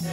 हे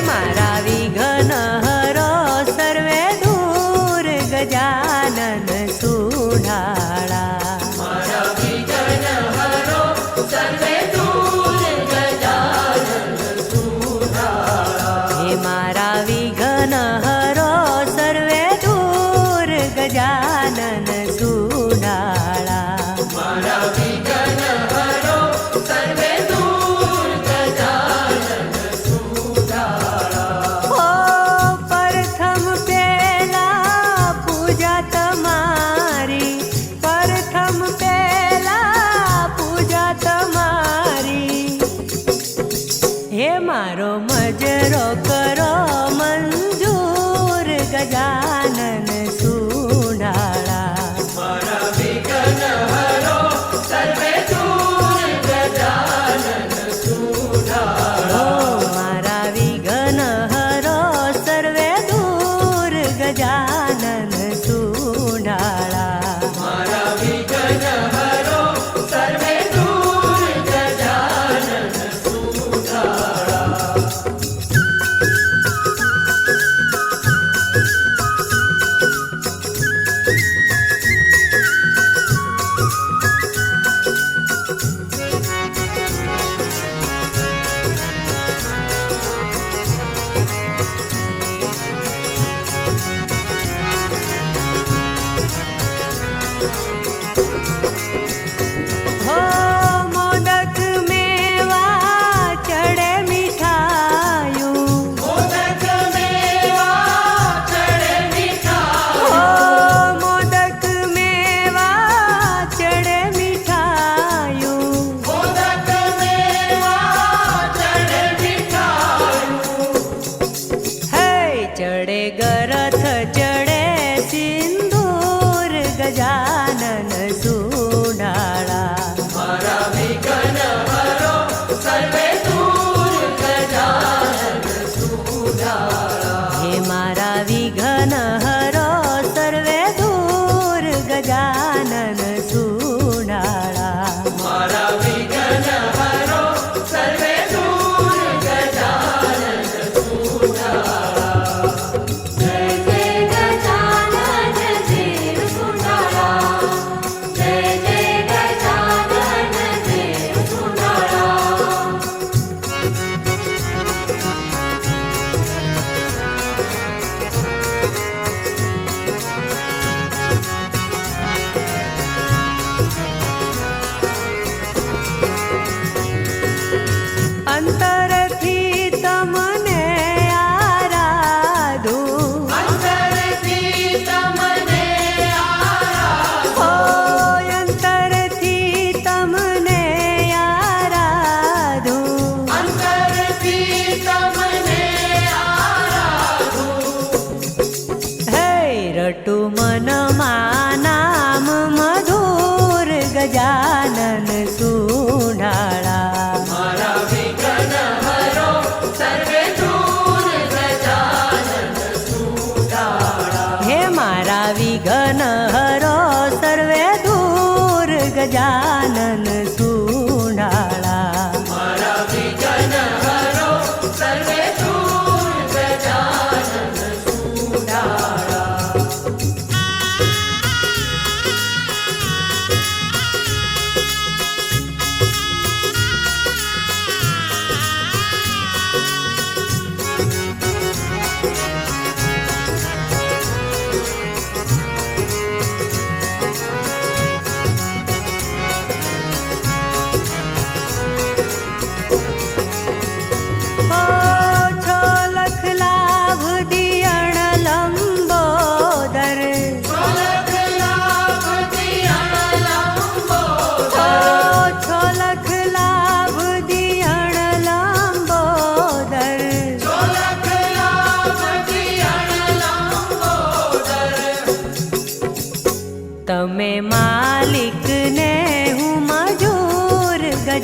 मारा विघ्न हरो सर्वे दूर गजानन सुढाळा। मारा विघ्न हरो सर्वे दूर गजानन सुढाळा। हे मारा विघ्न हरो सर्वे दूर गजानन सुढाळा। मारा विघ्न हरो सर्वे दूर गजानन सुढाळा। हो प्रथम पेला पूजा तमारी, प्रथम पेला पूजा तमारी।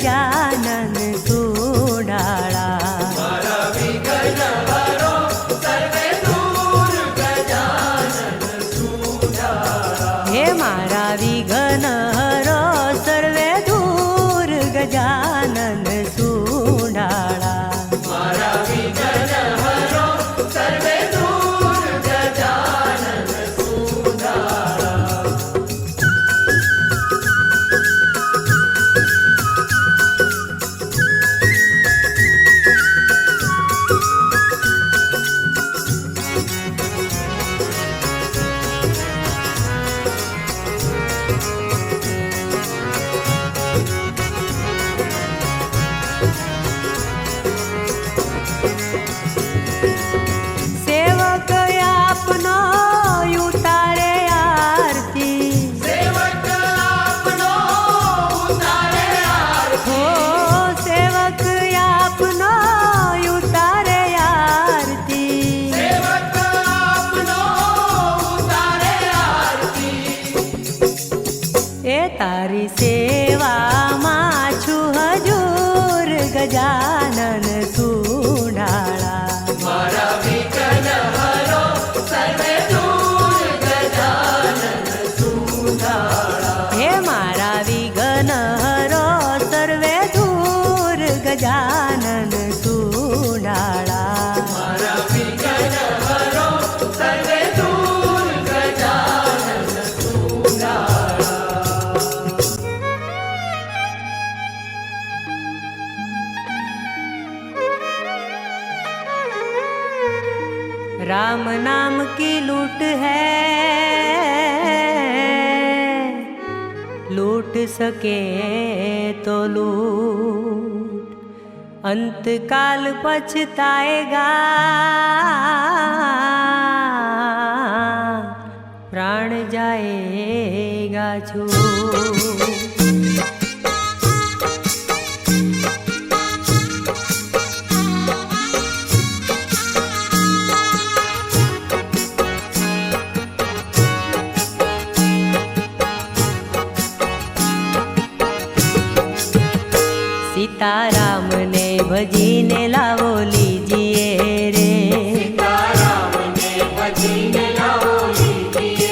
ગજાનન સુડાળા. મારા વિઘ્ન હરો સર્વે દૂર ગજાનન સુડાળા. હે મારા વિઘ્ન હરો સર્વે દૂર ગજાનન સુડાળા. મારા વિઘ્ન હરો સર્વે દૂર ગજાનન સુડાળા. સેવક આપનો ઉતારે આરતી. સેવક આપનો ઉતારે આરતી. હો સેવક આપનો ઉતારે આરતી. સેવક આપનો ઉતારે આરતી. એ તારી સેવામાં છું હજૂર ગજાનન સુડાળા. મારા વિઘ્ન હરો સર્વે દૂર ગજાનન સુડાળા. હે મારા વિઘ્ન હરો સર્વે દૂર ગજાનન સુડાળા. મારા વિઘ્ન હરો સર્વે દૂર ગજાનન સુડાળા. राम नाम की लूट है, लूट सके तो लूट, अंत काल पछताएगा, प्राण जाएगा छूट. सीताराम ने भजीने लावो लीजिए रे. सीताराम ने भजीने लावो लीजिए.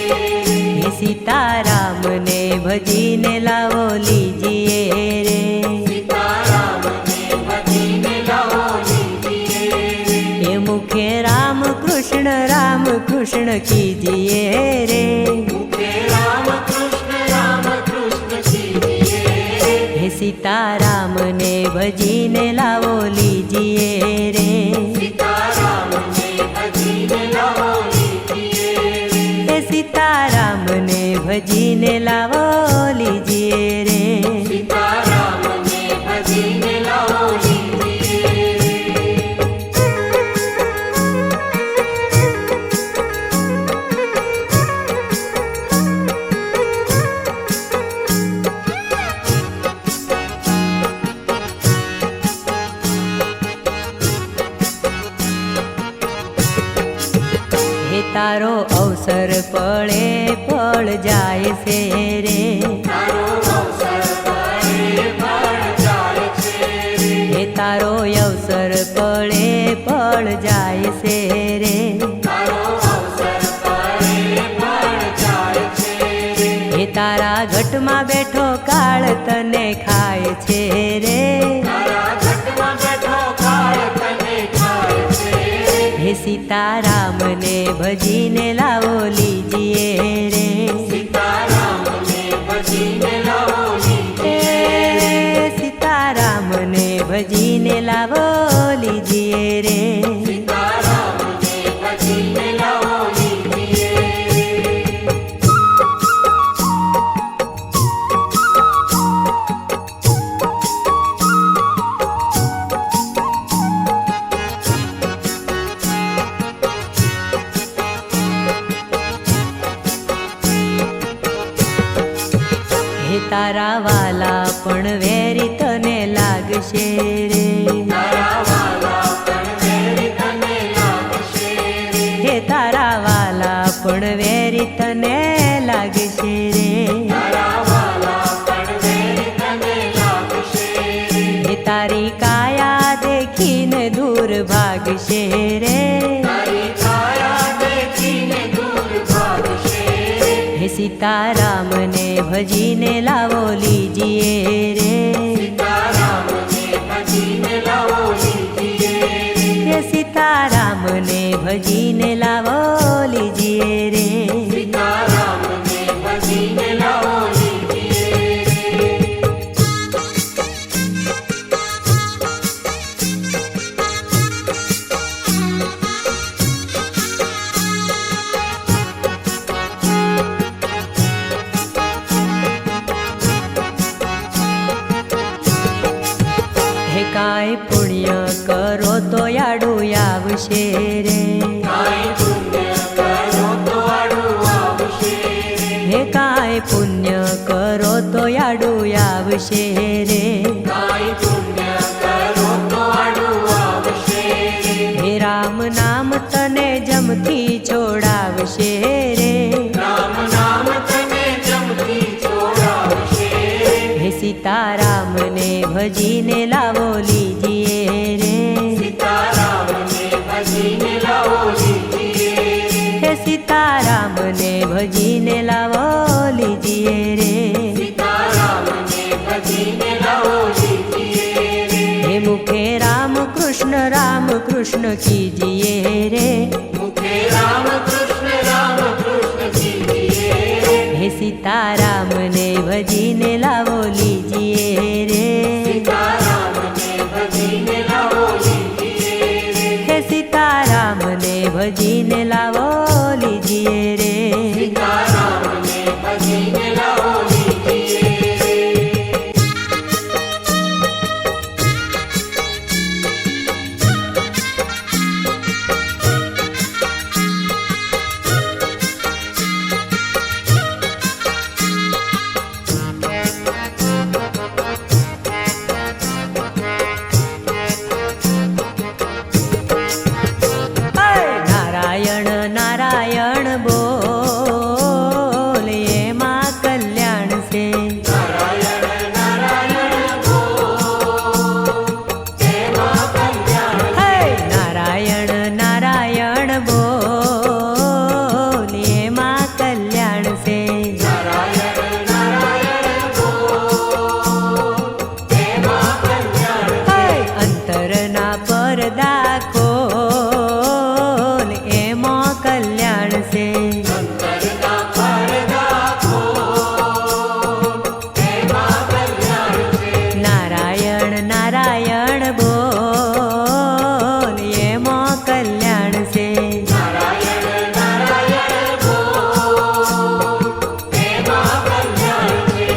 हे सीताराम ने भजीने लावो लीजिए रे. सीताराम ने भजीने लावो लीजिए. हे मुखे राम कृष्ण कीजिए रे. मुखे राम कृष्ण कीजिए. हे सीताराम ने भजीने लावो लीजिए रे. सीताराम ने भजीने लावो लीजिए. हे सीताराम ने भजीने लावो लीजिए रे. सीताराम ने भजीने लावो लीजिए. हे तारो अवसर पड़े पड़ जाए से रे. तारो अवसर पड़े पड़ जाए छे रे. हे तारो अवसर पड़े पड़ जाए से रे. तारो अवसर पड़े पड़ जाए छे रे. हे तारा घटમાં બેઠો કાળ તને ખાય છે રે. तारा घटમાં બેઠો કાળ તને ખાય છે રે. हे सीताराम ने भजीने लावो लीजिए रे. सीताराम ने भजीने लावो लीजिए. हे सीताराम ने भजीने लावो लीजिए रे. सीताराम ने भजीने लावो लीजिए. हे तारा वाला पण वेरी तने लागशे रे. तारा वाला पण वेरी तने लागशे रे. हे तारा वाला पण वेरी तने लागशे रे. तारा वाला पण वेरी तने लागशे તારી કાયા દેખીને દૂર ભાગશે રે. તારી કાયા દેખીને દૂર ભાગશે રે. હે સીતારામને ભજીને લાવો લીજીએ રે. સીતારામને ભજીને લાવો લીજીએ રે. હે સીતારામને ભજીને લાવો લીજીએ રે. સીતારામને ભજીને લાવો લીજીએ રે. હે કાંઈ પુણ્ય કરો તો આડું આવશે રે. કાંઈ પુણ્ય કરો તો આડું આવશે રે. હે કાંઈ પુણ્ય કરો તો આડું આવશે રે. કાંઈ પુણ્ય કરો તો આડું આવશે રે. હે રામ નામ તને જમથી છોડાવશે રે. રામ નામ તને જમથી છોડાવશે રે. હે સીતારામને ભજીને લાવો લીજીએ રે. સીતારામને ભજીને લાવો લીજીએ રે. હે સીતારામને ભજીને લાવો લીજીએ રે. સીતારામને ભજીને લાવો લીજીએ રે. હે મુખે રામ કૃષ્ણ કીજીએ રે. મુખે રામ કૃષ્ણ કીજીએ રે. હે સીતારામને ભજીને લાવો લીજીએ રે. સીતારામને ભજીને લાવો લીજીએ રે. હે સીતારામને ભજીને લાવો લીજીએ રે. સીતારામને ભજીને લાવો લીજીએ રે. નારાયણ નારાયણ બોલ એમાં કલ્યાણ છે. નારાયણ નારાયણ બોલ એમાં કલ્યાણ છે. નારાયણ નારાયણ બોલ એમાં કલ્યાણ છે. નારાયણ નારાયણ બોલ એમાં કલ્યાણ છે. અંતરના પડદા ખોલ એમાં કલ્યાણ છે. અંતરના પડદા ખોલ એમાં કલ્યાણ છે. નારાયણ નારાયણ બોલ એમાં કલ્યાણ છે. નારાયણ નારાયણ બોલ એમાં કલ્યાણ છે.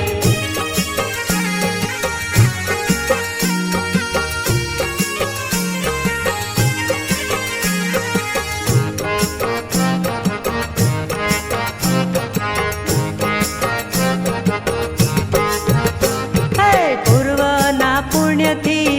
પૂર્વના પુણ્યથી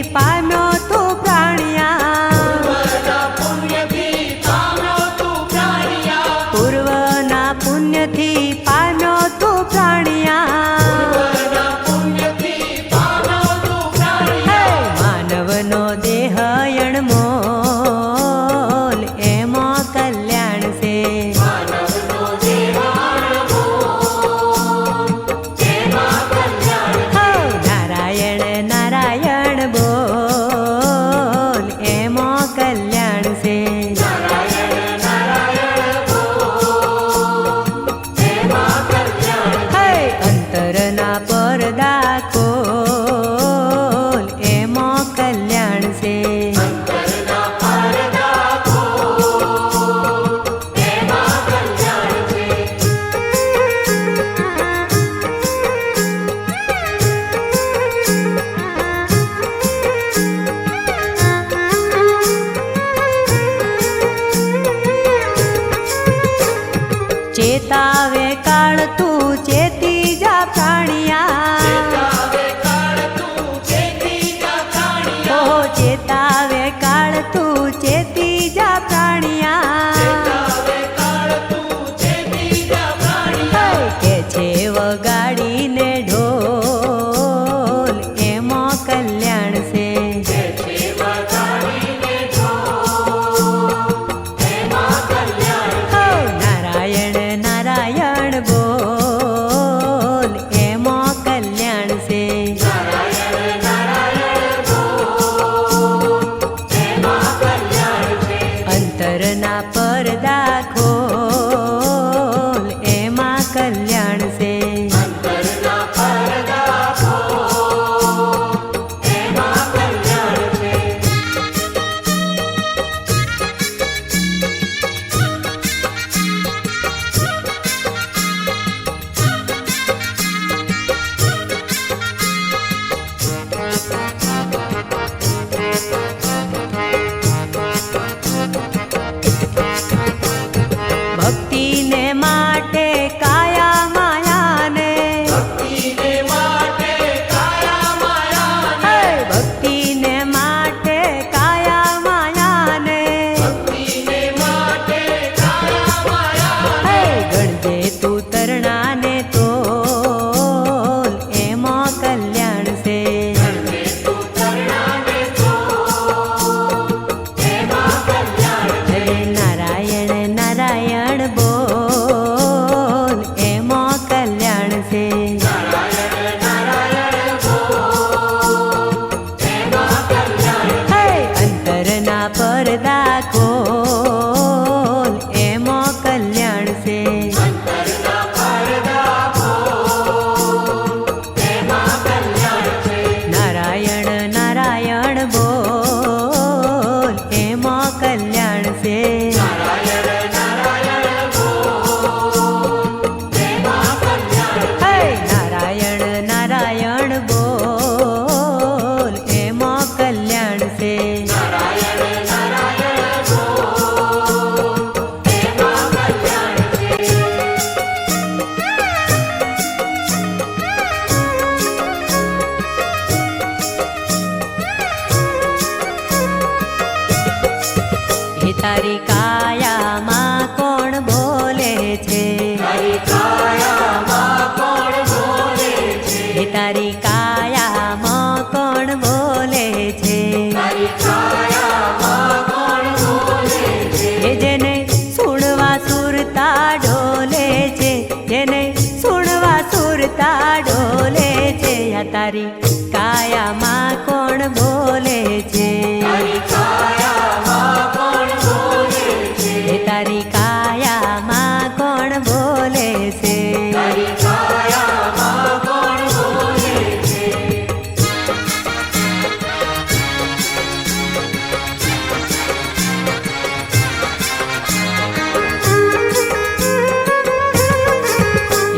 કોણ બોલે છે? તારી કાયામાં કોણ બોલે છે? એ જેને સુણવા સુરતા ડોલે છે, જેને સુણવા સુરતા ડોલે છે, આ તારી કાયામાં કોણ બોલે છે? તારી કાયામાં કોણ બોલે છે? એ તારી કાયામાં કોણ બોલે છે? તારી કાયામાં કોણ બોલે છે?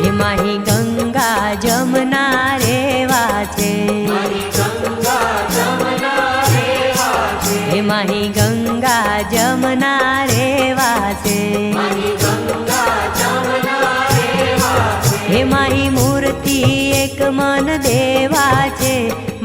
એમાંહી ગંગા જમના રેવા છે, મારી ગંગા જમના રેવા છે. એમાંહી ગંગા જમના રેવા છે, મારી ગંગા જમના રેવા છે. એમાંહી મૂર્તિ એક મન દેવા છે,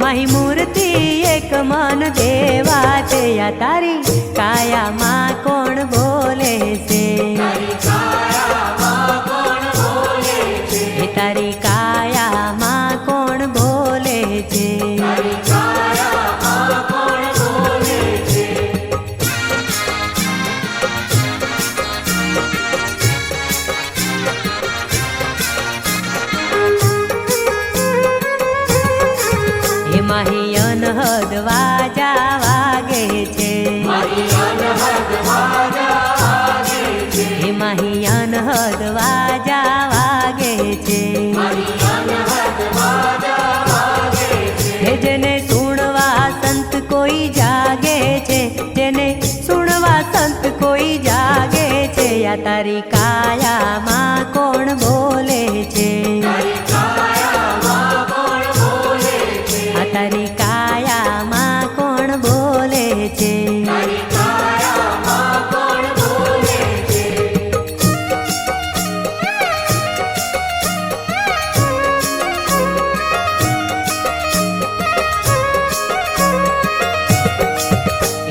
માહી મૂર્તિ એક મન દેવા છે, આ તારી કાયામાં કોણ બોલે છે? તારી કાયામાં કોણ બોલે છે? એ તારી કાયામાં કોણ બોલે છે? તારી કાયામાં કોણ બોલે છે? એમાંહી અનહદ વાજા વાગે છે, મારી અનહદ વાજા વાગે છે. એમાંહી અનહદ વાજા વાગે છે, મારી અનહદ વાજા વાગે છે. હે જેને સુણવા સંત કોઈ જાગે છે, જેને સુણવા સંત કોઈ જાગે છે, આ તારી કાયામાં કોણ બોલે છે? તારી કાયામાં કોણ બોલે છે? આ તારી કાયામાં કોણ બોલે છે? તારી કાયામાં કોણ બોલે છે?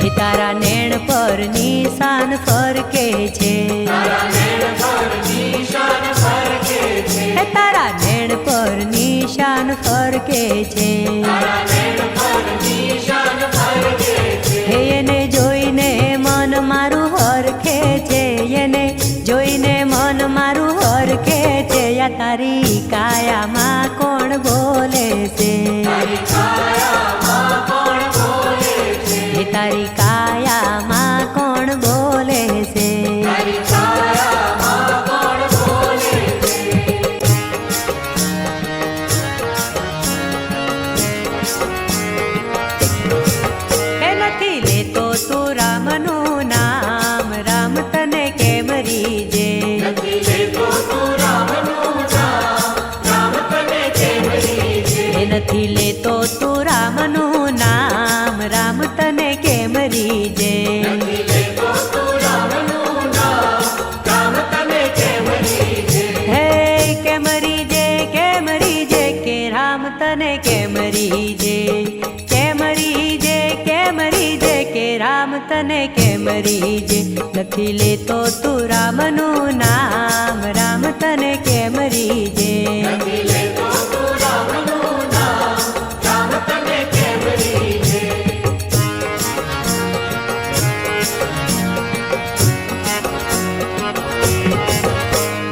એ તારા નેણ પર નિશાન ફરકે છે, તારા નેણ પર નિશાન ફરકે છે. હે તારા નેણ પર નિશાન ફરકે છે, તારા નેણ પર નિશાન ફરકે છે. હે એને જોઈને મન મારું હરખે છે, એને જોઈને મન મારું હરખે છે, આ તારી કાયામાં કોણ બોલે છે? તારી કાયામાં કોણ બોલે છે? એ તારી કાયામાં કોણ બોલે છે? તારી કાયામાં કોણ બોલે છે? હે નથી લેતો તું રામનું નામ, રામ તને કેમ રીજે? નથી લેતો તું રામનું નામ, રામ તને કેમ રીજે? હે નથી લેતો તું રામનું નામ, રામ તને કેમ રીજે? નથી લેતો તું રામનું નામ, રામ તને કેમ રીજે? હે કેમ રીજે, કેમ રીજે કે રામ તને કેમ રીજે? કેમ રીજે, કેમ રીજે કે રામ તને કેમ રીજે? નથી લેતો તું રામનું નામ, રામ તને કેમ રીજે? નથી લેતો તું રામનું નામ, રામ તને કેમ રીજે?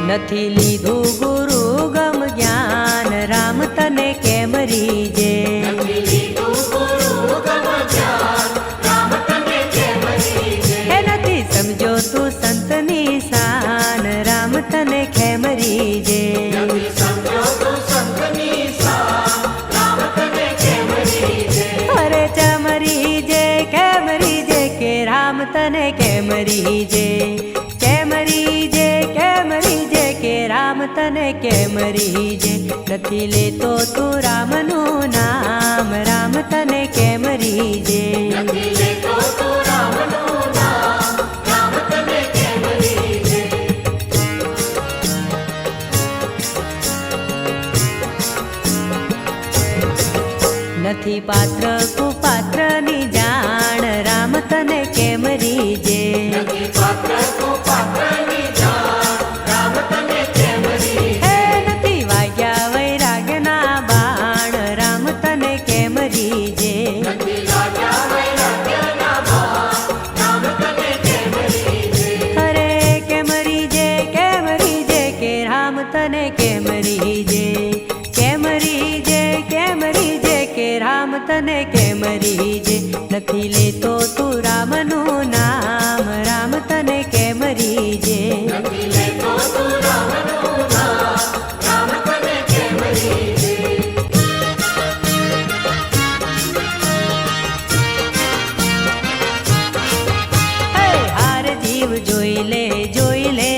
નથી લીધું ગુરુ ગમ જ્ઞાન, રામ તને કેમ રીજે? નથી લીધું ગુરુ ગમ જ્ઞાન, રામ તને કેમ રીજે? હે નથી સમજો તું સંતની શાન, રામ તને કેમ રીજે? નથી સમજો તું સંતની શાન, રામ તને કેમ રીજે? અરે ચમ રીજે, કેમ રીજે કે રામ તને કેમ રીજે? કેમ રીજે, કેમ રીજે કે રામ તને કેમ રીજે? નથી લેતો તું રામનું નામ, રામ તને કેમ રીજે? નથી લેતો તું રામનું નામ, રામ તને કેમ રીજે? નથી પાત્ર કુપાત્રની જાણ, રામ તને કેમ રીજે? નથી પાત્ર કુપાત્રની જાણ, રામ તને કેમ રીજે? હે નથી વાગ્યા વૈરાગના બાણ, રામ તને કેમ રીજે? તને કેમ રીજે નથી લેતો તું રામનું નામ રામ તને કેમ રીજે નથી લેતો તું રામનું નામ રામ તને કેમ રીજે હે હાર જીવ જોઈ લે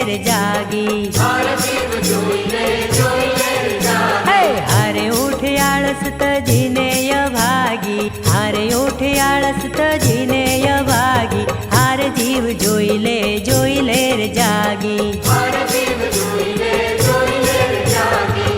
રે જાગી હાર જીવ જોઈ લે રે જાગી હે હારે ઉઠ આળસ તજીને ભાગી હારે ઉઠ આળસ તજીને ભાગી હાર જીવ જોઈ લે રે જાગી હાર જીવ જોઈ લે રે જાગી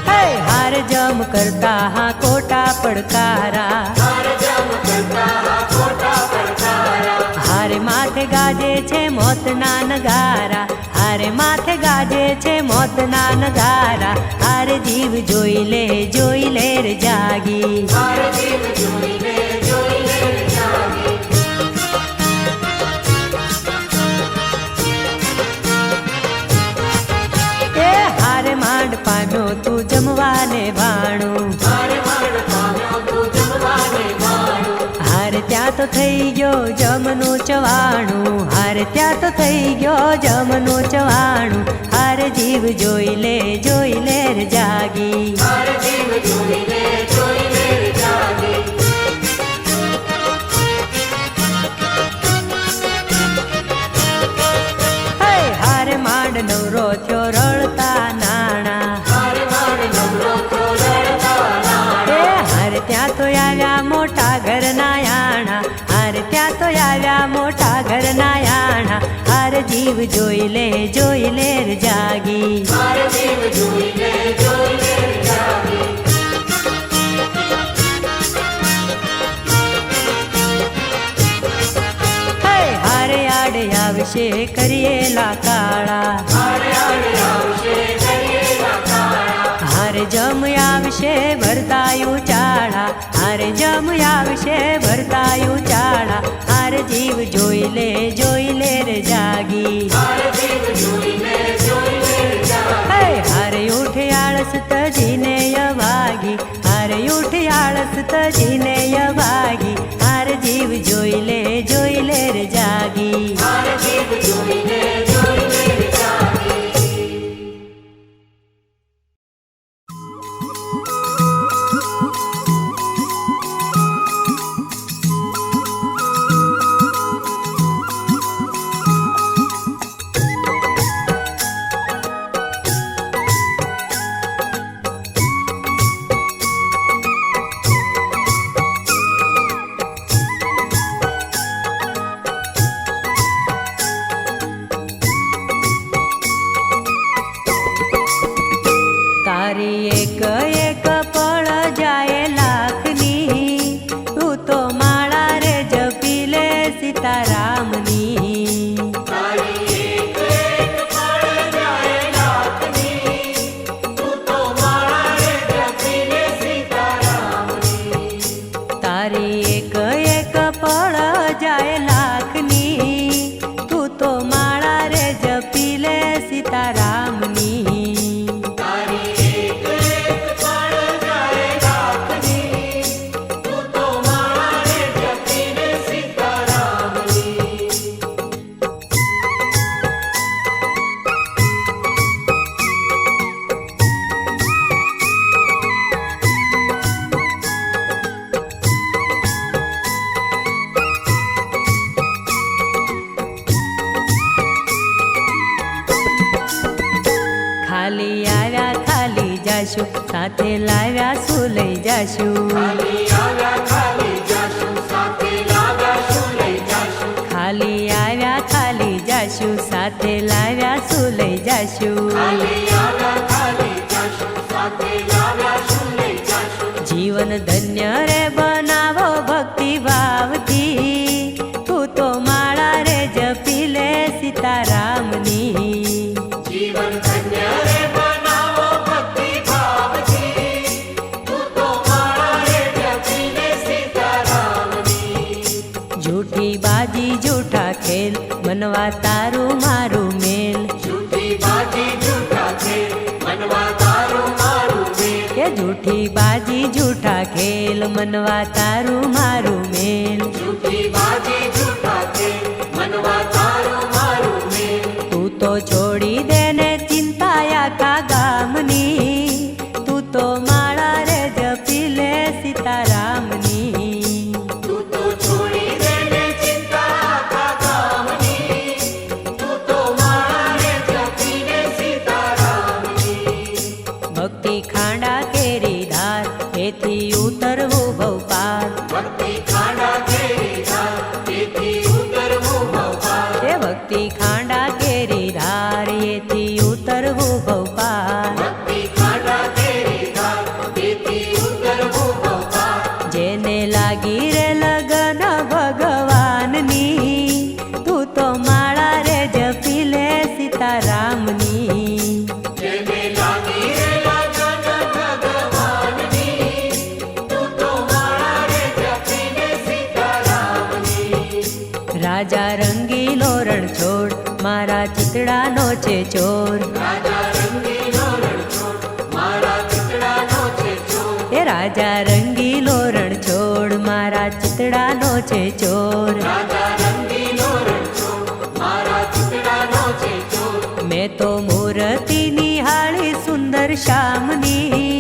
હે હાર જમ કરતા હા કોટા પડકારા હાર જમ કરતા હા ખોટા પડકારા હારે માથે ગાજે છે મોતના નગારા હારે માથે ગાજે છે મોતના નગારા હારે જીવ જોઈ લે રે જાગી હાર જીવ જોઈ લે રે જાગી એ હારે માંડ પાનો તું જમવાને ભાણું હાર માંડ પામ્યો તું જમવાને ભાણું હારે ત્યાં તો થઈ ગયો જમનું ચવાણું હારે ત્યાં તો થઈ ગયો જમનું ચવાણું હારે જીવ જોઈ લે રે જાગી હાર જીવ જોઈ લે રે જાગી હે હારે માંડ નવરો થયો રળતા નાણા હાર માંડ નવરો તો લડતા નાણા એ હારે ત્યાં તો આવ્યા મોટા ઘરના યાણા હારે ત્યાં તો આવ્યા મોટા ઘરના યાણા હારે જીવ જોઈ લે રે જાગી હાર જીવ જોઈ લે રે જાગી હે હારે આડે આવશે કરીએલા કાળા હાર આડે આવશે કરીએલા કાળા હારે જમ આવશે ભરતાયું ચાળા હારે જમ આવશે ભરતાયું ચાળા હારે જીવ જોઈ લે રે જાગી હાર જીવ જોઈ લે રે જાગી હે હારે ઉઠ આળસ તજીને ભાગી હારે ઉઠ આળસ તજીને ભાગી હારે જીવ જોઈ લે રે જાગી હાર જીવ જોઈ લે રે જાગી તારી એક એક પળ જાય લાખની તું તો માળા રે જપી લે સીતારામની તારી એક એક પળ જાય લાખની તું તો માળા રે જપી લે સીતારામની તારી એક એક પળ જાય લાખની તું તો માળા રે જપી લે સીતારામની તારી એક એક પળ જાય લાખની તું તો માળા રે જપી લે સીતારામની ખાલી આવ્યા ખાલી જાશું સાથે લાવ્યા શું લઈ જાશું ખાલી આવ્યા ખાલી જાશું સાથે લાવ્યા શું લઈ જાશું ખાલી આવ્યા ખાલી જાશું સાથે લાવ્યા શું લઈ જાશું ખાલી આવ્યા ખાલી જાશું સાથે લાવ્યા શું લઈ જાશું જીવન ધન્ય રે બનાવો ભક્તિ ભાવથી તું તો માળા રે જપી લે સીતારામની જીવન ધન્ય રે બનાવો ભક્તિ ભાવથી તું તો માળા રે જપી લે સીતારામની જૂઠી બાજી જૂઠા ખેલ મનવા તારું મારું મેલ જૂઠી બાજી જૂઠા જૂઠી બાજી જૂઠા ખેલ મનવા તારું મારું મેલ જૂઠી બાજી જૂઠા ખેલ મનવા તારું મારું મેલ તું તો છોડી દે ને ચિંતા આખા ગામની તું તો માળા રે જપી લે સીતારામની તું તો છોડી દે ને ચિંતા આખા ગામની તું તો માળા રે જપી લે સીતારામની ભક્તિ ખાંડા કેરી ધાર એથી ઉતરવું ભવ પાર ભક્તિ ખાંડા કેરી ધાર તેથી ઉતરવું ભવ પાર એ ભક્તિ ખાંડા કેરી ધાર એથી ઉતરવું ભવ પાર ભક્તિ ખાંડા કેરી ધાર તેથી ઉતરવું ભવ પાર જેને લાગી રે લગન ભગવાનની તું તો માળા રે જપી લે સીતારામની જેને લાગી રે લગન ભગવાનની તું તો માળા રે જપી લે સીતારામની રાજા રંગીલો રણ છોડ મારા ચિતડાનો છે ચોર રાજા રંગીલો રણછોડ મારા ચિતડાનો છે ચોર એ રાજા રંગીલો રણ છોડ મારા ચિતડાનો છે ચોર રાજા રંગીલો રણછોડ મારા ચિતડાનો છે ચોર મેં તો મૂર્તિ નિહાળી સુંદર શ્યામની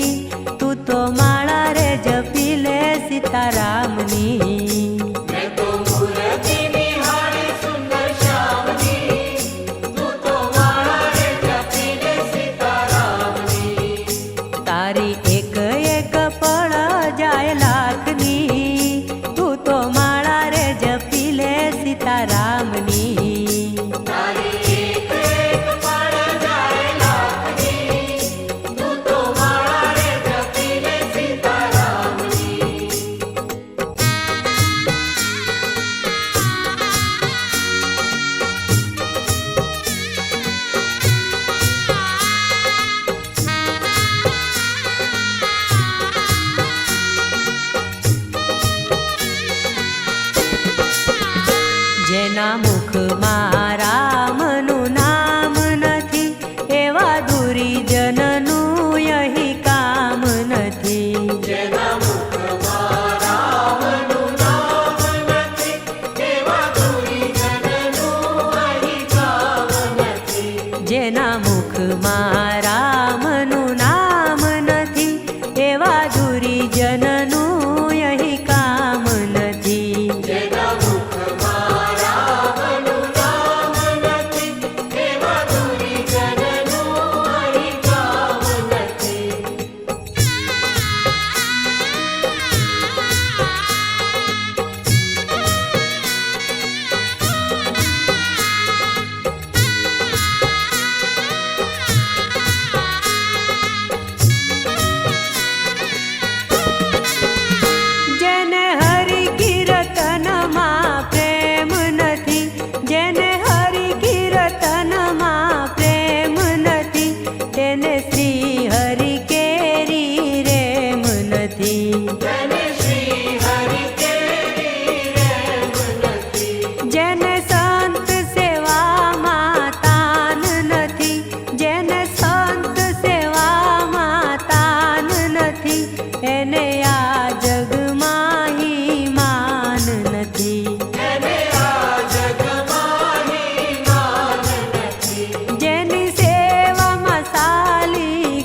તું તો માળા રે જપી લે સીતારામની મેં તો મૂર્તિ નિહાળી સુંદર શ્યામની તું તો માળા રે જપી લે સીતારામની તારી એક એક પળ જાય લાખની તું તો માળા રે જપી લે સીતારામની તારી એક એક પળ જાય લાખની તું તો માળા રે જપી લે સીતારામની જેના મુખમાં રામનું નામ નથી એવા દુરીજનનું યહી કામ નથી જેના મુખમાં રામનું નામ નથી એવા દુરીજનનું અહીં કામ નથી જેના મુખમાં રામનું નામ નથી એવા દુરીજનનું યહી કામ નથી જેના મુખમાં રામનું નામ નથી એવા દુરીજનનું અહીં કામ નથી જેને હરિ કીર્તનમાં પ્રેમ નથી જેને હરિ કીર્તનમાં પ્રેમ નથી તેને શ્રી હરિ કેરી રેમ નથી તેને શ્રી હરિ કેરી રેમ નથી જેને સંત સેવામાં તાન નથી જેને સંત સેવામાં તાન નથી એને આ જગમાં હિ માન નથી એને આ જગમાં હિ માન નથી જેની સેવામાં સાલી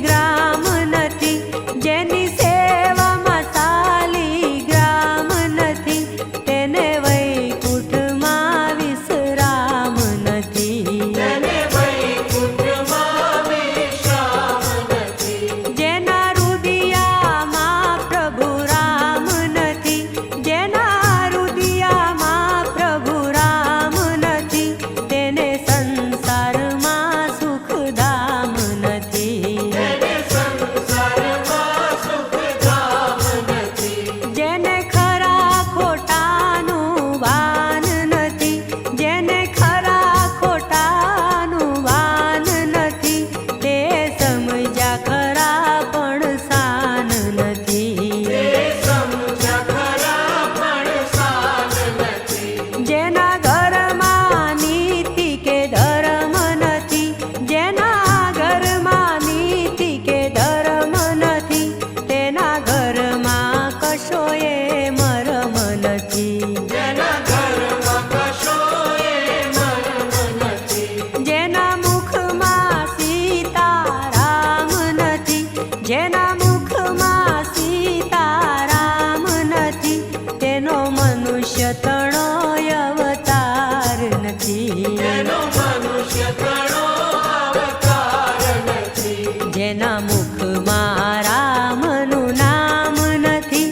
જેના મુખમાં રામનું નામ નથી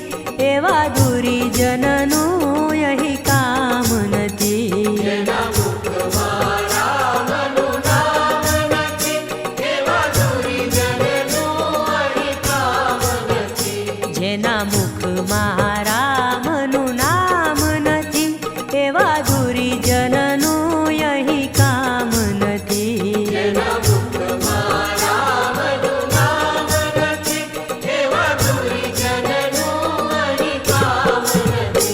એવા દુરીજનનું અહીં કામ નથી. જેના મુખમાં રામનું નામ નથી એવા દુરીજનનું અહીં કામ નથી. જેના મુખમાં રામનું નામ નથી એવા દુરીજનનું અહીં કામ નથી. જેના મુખમાં રામનું નામ નથી એવા દુરીજનનું અહીં કામ નથી.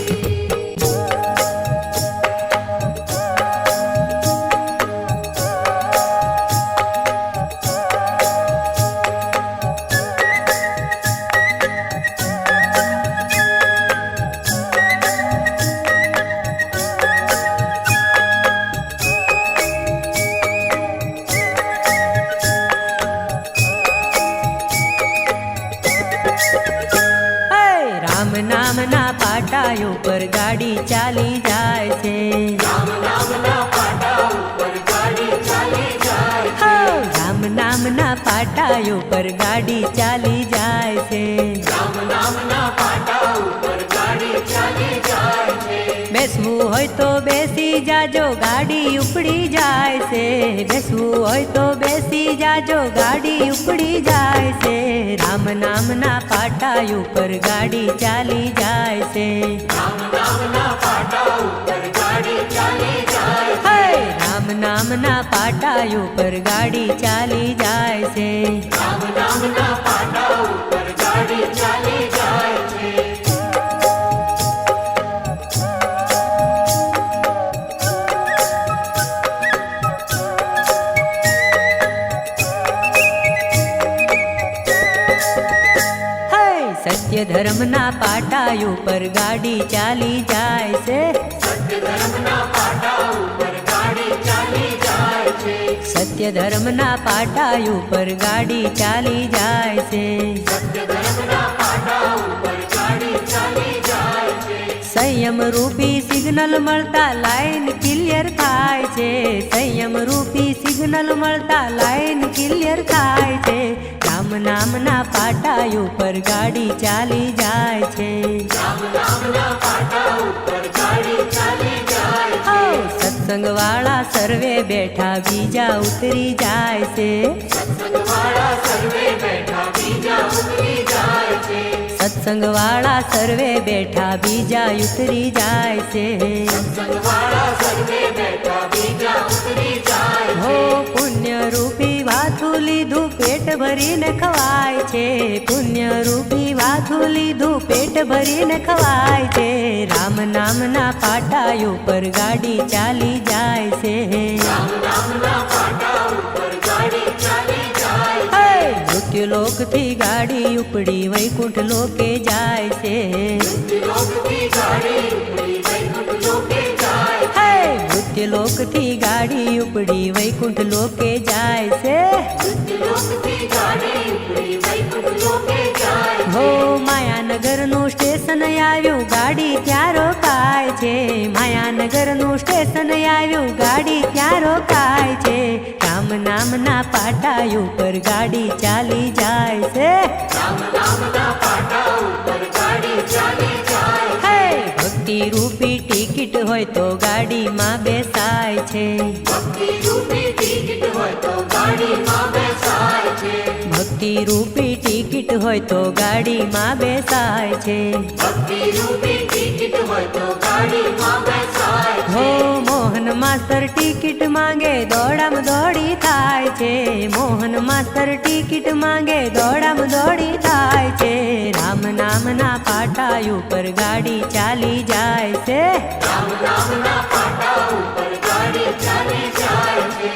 રામ નામના પાટા ઉપર ગાડી ચાલી જાય છે. રામ નામના પાટા ઉપર ગાડી ચાલી જાય છે. રામ નામના પાટા ઉપર ગાડી ચાલી જાય છે. રામ નામના પાટા ઉપર ગાડી ચાલી જાય છે. બેસવું હોય તો બેસી જાજો ગાડી ઉપડી જાય છે. બેસવું હોય તો બેસી જાજો ગાડી ઉપડી જાય છે. રામ નામના પાટા ઉપર ગાડી ચાલી જાય છે. રામ નામના પાટા ઉપર ગાડી ચાલી જાય છે. રામ નામના પાટા ઉપર ગાડી ચાલી જાય છે. રામ નામના પાટા ઉપર ગાડી ચાલી જાય છે. સત્ય ધર્મના પાટા ઉપર ગાડી ચાલી જાય છે. સત્ય ધર્મના પાટા ઉપર ગાડી ચાલી જાય છે. સત્ય ધર્મના પાટા ઉપર ગાડી ચાલી જાય છે. સત્ય ધર્મના પાટા ઉપર ગાડી ચાલી જાય છે. સંયમ રૂપી સિગ્નલ મળતા લાઈન ક્લિયર થાય છે. સંયમ રૂપી સિગ્નલ મળતા લાઈન ક્લિયર થાય છે. રામ નામના પાટા ઉપર ગાડી ચાલી જાય છે. રામ નામના પાટા ઉપર ગાડી ચાલી જાય છે. સત્સંગ વાળા સર્વે બેઠા બીજા ઉતરી જાય છે. સત્સંગવાળા સર્વે બેઠા બીજા ઉતરી જાય છે. સત્સંગ વાળા સર્વે બેઠા બીજા ઉતરી જાય છે. સત્સંગવાળા સર્વે બેઠા બીજા ઉતરી જાય હો છે. પુણ્ય રૂપી વાથું લીધું પેટ ભરીને ખવાય છે. પુણ્ય રૂપી વાથું લીધું પેટ ભરીને ખવાય છે. રામ નામના પાટા ઉપર ગાડી ચાલી જાય છે. રામ નામના પાટા ઉપર ગાડી ચાલી જાય છે. મૃત્યુલોકથી ગાડી ઉપડી વૈકુંઠ લોકે જાય છે. લોકથી ગાડી ઉપડી વૈકુંઠ લોકે જાય છે. મૃત્યુલોકથી ગાડી ઉપડી વૈકુંઠ લોકે જાય છે. લોકથી ગાડી ઉપડી વૈકુંઠ લોકે જાય છે. હો માયાનગરનું સ્ટેશન આવ્યું ગાડી ત્યાં રોકાય છે. માયાનગરનું સ્ટેશન આવ્યું ગાડી ત્યાં રોકાય છે. રામ નામના પાટા ઉપર ગાડી ચાલી જાય છે. રામ નામના પાટા ઉપર ગાડી ચાલી જાય છે. ભક્તિ રૂપી ટિકિટ હોય તો ગાડીમાં બેસાય છે. ભક્તિ રૂપી ટિકિટ હોય તો ગાડીમાં બેસાય છે. ભક્તિ રૂપી ટિકિટ હોય તો ગાડીમાં બેસાય છે. ભક્તિ રૂપી ટિકિટ હોય તો ગાડીમાં બેસાય હો છે. મોહન માસ્તર ટિકિટ માંગે દોડામ દોડી થાય છે. મોહન માસ્તર ટિકિટ માંગે દોડામ દોડી થાય છે. રામ નામના પાટા ઉપર ગાડી ચાલી જાય છે. રામ નામના પાટા ઉપર ગાડી ચાલી જાય છે.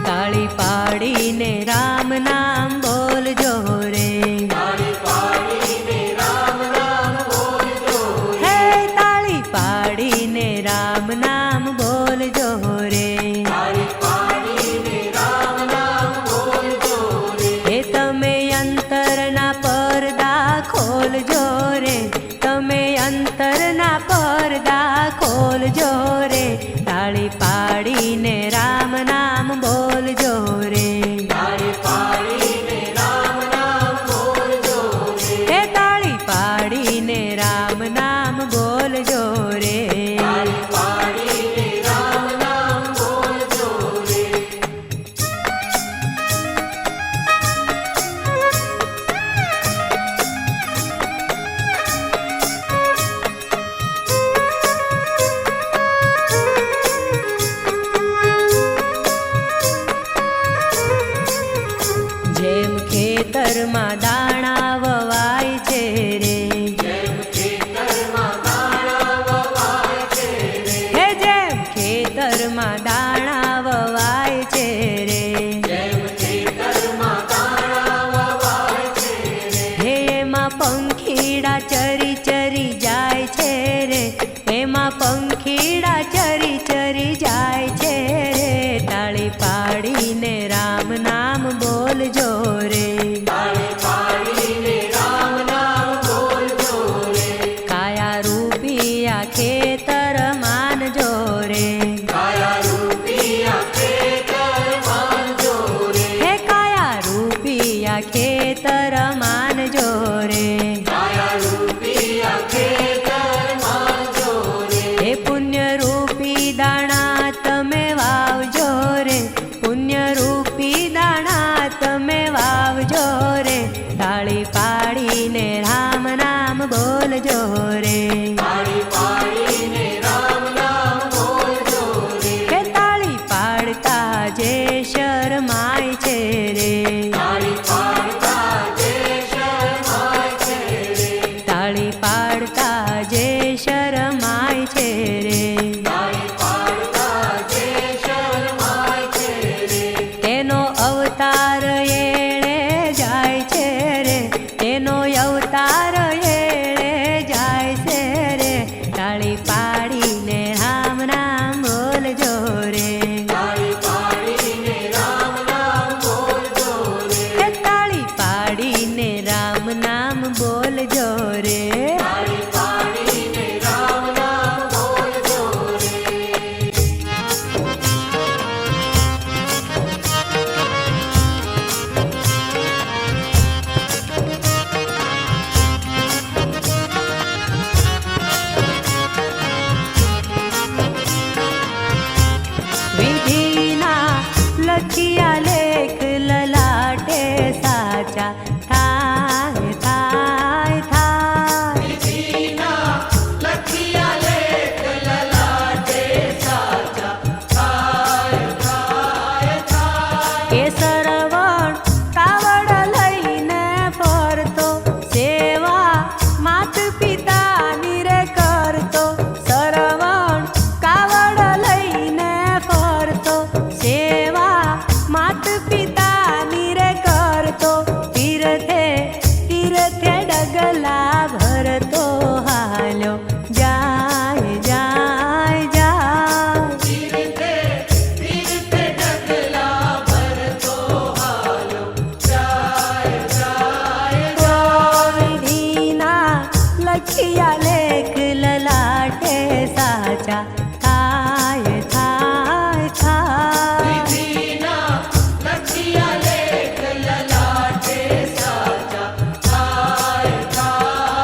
તાળી પાડીને રામ નામ બોલજો રે. તાળી પાડીને રામ નામ બોલજો રે. તાળી પાડીને રામ નામ બોલજો રે. તાળી પાડીને રામ નામ બોલજો પંખીડા ચરી ચરી જાય છે રે, એમાં પંખીડા ચરી ચરી જાય છે રે, તાળી પાડીને રામ નામ બોલજો રે, તાળી પાડીને રામ નામ બોલજો રે, કાયા રૂપિયા ખેતર માનજો રે, કાયા રૂપિયા ખેતર માનજો રે, હે કાયા રૂપિયા ખેતર માનજો રે, કાયા રૂપિયા ખેતર માનજો રે, હે પુણ્ય રૂપી દાણા તમે વાવજો રે, પુણ્ય રૂપી દાણા તમે વાવજો રે, તાળી પાડીને રામ નામ બોલજો રે, તાળી પાડીને રામ નામ બોલજો રે, હે તાળી પાડતા જે શરમાય છે રે, તાળી પાડતા જે શરમાય છે રે, તાળી પાડતા જે શરમાય છે રે, તાળી પાડતા જે શરમાય છે રે, તેનો અવતાર એળે જાય છે રે, તેનો અવતાર એળે જાય છે રે, તાળી પાડીને રામ નામ બોલજો રે, તાળી પાડીને રામ નામ બોલજો રે, હે તાળી પાડીને રામ નામ બોલજો રે, તાળી પાડીને રામ નામ બોલજો રે. વિધિના લખિયા લેખ લલાટે સાચા થાય થાય થાય, વિધિના લખિયા લેખ લલાટે સાચા થાય થાય થાય, એ સરવણ કાવડ લઈને ફરતો, સેવા માત પિતાની રે કરતો, સરવણ કાવડ લઈને ફરતો, સેવા માત પિતાની રે કરતો, તીર્થે તીર્થે ડગલા ભરતો હાલ્યો જાય જાય જાય, તીર્થે તીર્થે ડગલા ભરતો હાલ્યો જાય જાય, વિધિના લખિયા લેખ લલાટે સાચા થાય થાય થાય, વિધિના લખિયા લેખ લલાટે સાચા થાય થાય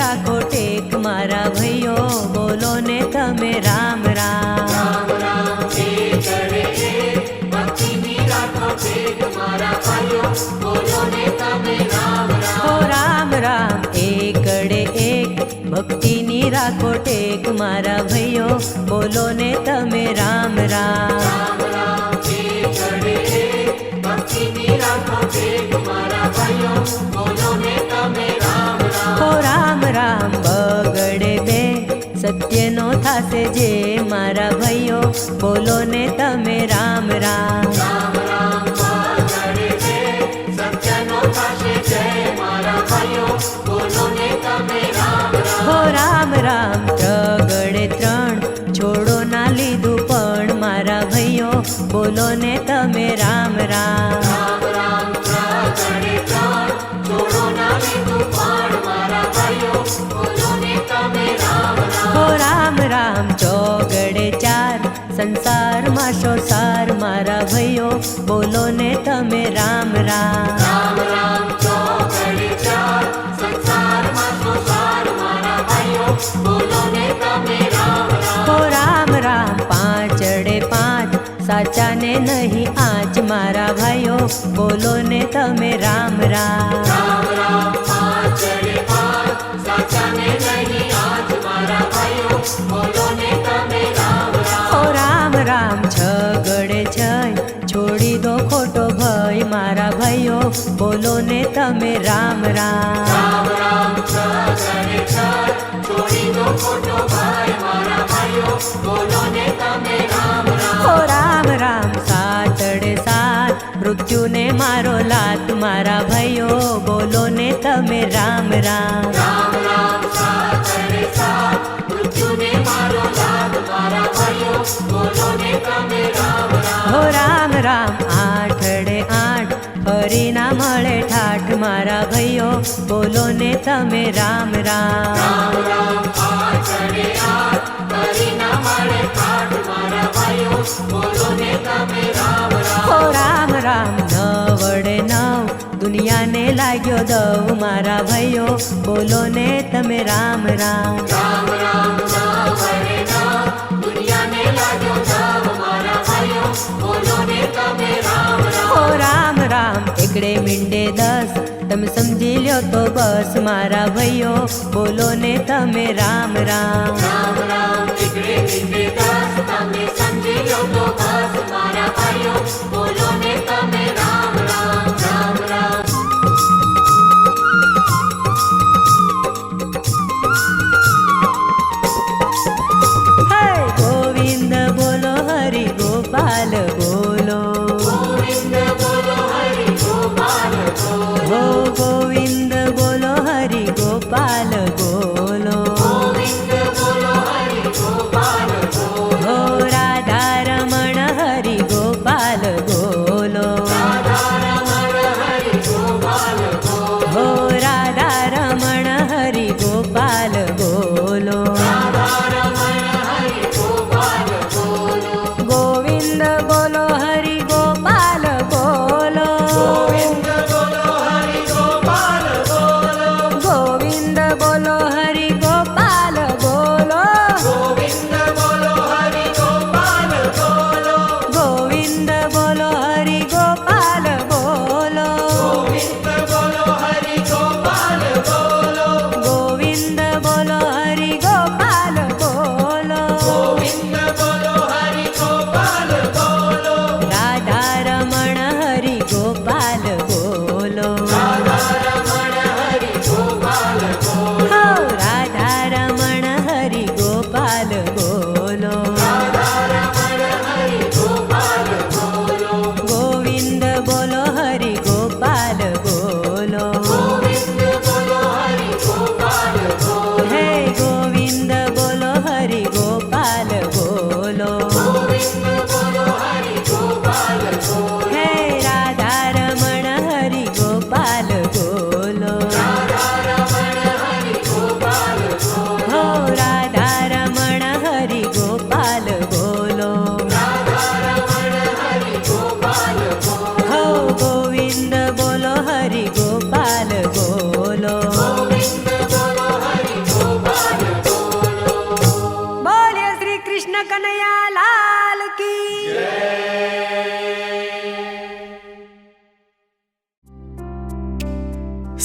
રાખો ટેક મારા ભાઈઓ બોલો ને તમે રામ રામ રામ રામ એકડે એક ભક્તિની રાખો ટેક મારા ભાઈઓ બોલો ને તમે રામ રામ ઓ રામ રામ એકડે એક ભક્તિની રાખો ટેક મારા ભાઈઓ બોલો ને તમે રામ રામ રામ રામ એકડે એક ભક્તિની રાખો ટેક મારા ભાઈઓ બોલો ને તમે રામ રામ ઓ રામ રામ બગડે બે સત્યનો થાશે જે મારા ભાઈઓ બોલો ને તમે રામ રામ રામ રામ બગડે છે સત્યનો થશે જય મારા ભાઈઓ બોલો ને તમે રામ રામ હો રામ રામ ત્રગડે ત્રણ છોડો ના લીધું પણ મારા ભાઈઓ બોલો ને તમે રામ રામ રામ રામ ત્રગડે ત્રણ છોડો ના લીધું પણ મારા ભાઈઓ બોલો ને તમે રામ રામ હો રામ રામ ચોગડે ચાર સંસારમાં શોસાર મારા ભાઈઓ બોલો ને તમે રામ રામ રામ રામ ચોગડે ચાર સંસારમાં સંસાર મારા ભાઈઓ બોલો ને તમે રામ રામ હો રામ રામ પાંચડે પાંચ સાચાને નહીં આંચ મારા ભાઈઓ બોલો ને તમે રામ રામ રામ રામ પાંચડે પાંચ સાચાને નહીં આજ મારા ભાઈઓ બોલો ને તમે રામ રામ ઓ રામ રામ છગડે છય છોડી દો ખોટો ભય મારા ભાઈઓ બોલો ને તમે રામ રામ રામ રામ છગડે છ છોડી દો ખોટો ભાઈ મારા ભાઈઓ બોલો ને તમે રામ રામ ઓ રામ રામ સાતડે સાત મૃત્યુને મારો લાત મારા ભાઈઓ બોલો ને તમે રામ રામ રામ રામ સાતડે સાત મૃત્યુને મારો લાગ મારા ભાઈઓ બોલો ને તમે રામ રામ હો રામ રામ આઠડે આઠ ફરી ના મળે ઠાઠ મારા ભાઈઓ બોલો ને તમે રામ રામ રામ રામ આઠડે આઠ ફરી ના મળે ઠાઠ મારા ભાઈઓ બોલો ને તમે રામ રામ ઓ રામ રામ નવડે નવ દુનિયાને લાગ્યો દવ મારા ભાઈઓ બોલો ને તમે રામ રામ રામ રામ નવડે નવ દુનિયાને લાગ્યો દવ મારા ભાઈઓ બોલો ને તમે રામ રામ ઓ રામ રામ એકડે મીંડે દસ તમે સમજી લ્યો તો બસ મારા ભાઈઓ બોલો ને તમે રામ રામ રામ રામ ટીકડે ટીકડે દસ તમે સમજી લો તો બસ મારા ભાઈઓ બોલો ને તમે રામ રામ રામ રામ હે ગોવિંદ બોલો હરિ ગોપાલ બોલો ગોવિંદ બોલો હરિ ગોપાલ બોલો હો ગોવિંદ બોલો હરિ ગોપાલ બોલો ગોવિંદ બોલો હરિ ગોપાલ બોલો હો રાધા રમણ હરિ ગોપાલ બોલો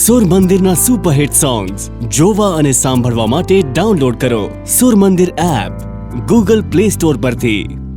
સુર મંદિરના સુપરહિટ સોંગ્સ જોવા અને સાંભળવા માટે ડાઉનલોડ કરો સુર મંદિર એપ ગૂગલ પ્લે સ્ટોર પરથી.